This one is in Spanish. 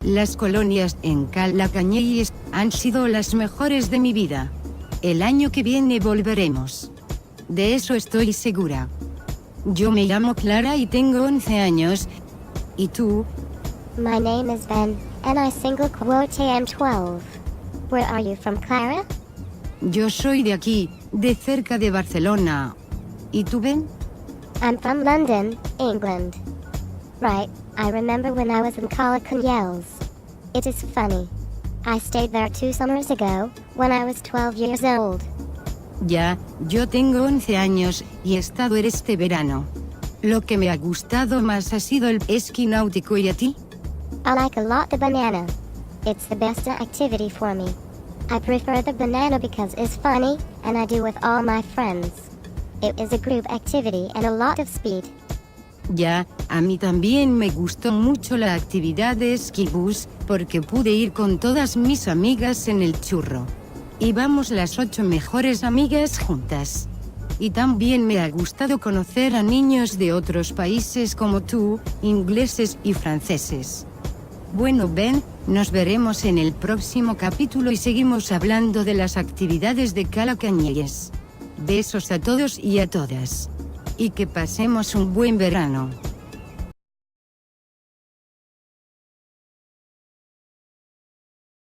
Las colonias en Cala Cañelles han sido las mejores de mi vida. El año que viene volveremos. De eso estoy segura. Yo me llamo Clara y tengo 11 años. ¿Y tú? My name is Ben, and I single quote am 12. Where are you from, Clara? Yo soy de aquí, de cerca de Barcelona. ¿Y tú, Ben? I'm from London, England. Right, I remember when I was in Cala Cañelles. It is funny. I stayed there 2 summers ago, when I was 12 years old. Ya, yo tengo 11 años, y he estado este verano. Lo que me ha gustado más ha sido el esquí náutico. ¿Y a ti? I like a lot the banana. It's the best activity for me. I prefer the banana because it's funny, and I do with all my friends. It is a group activity and a lot of speed. Ya, a mí también me gustó mucho la actividad de esquibus, porque pude ir con todas mis amigas en el churro. Íbamos las 8 mejores amigas juntas. Y también me ha gustado conocer a niños de otros países como tú, ingleses y franceses. Bueno, Ben, nos veremos en el próximo capítulo y seguimos hablando de las actividades de Cala Cañelles. Besos a todos y a todas. Y que pasemos un buen verano.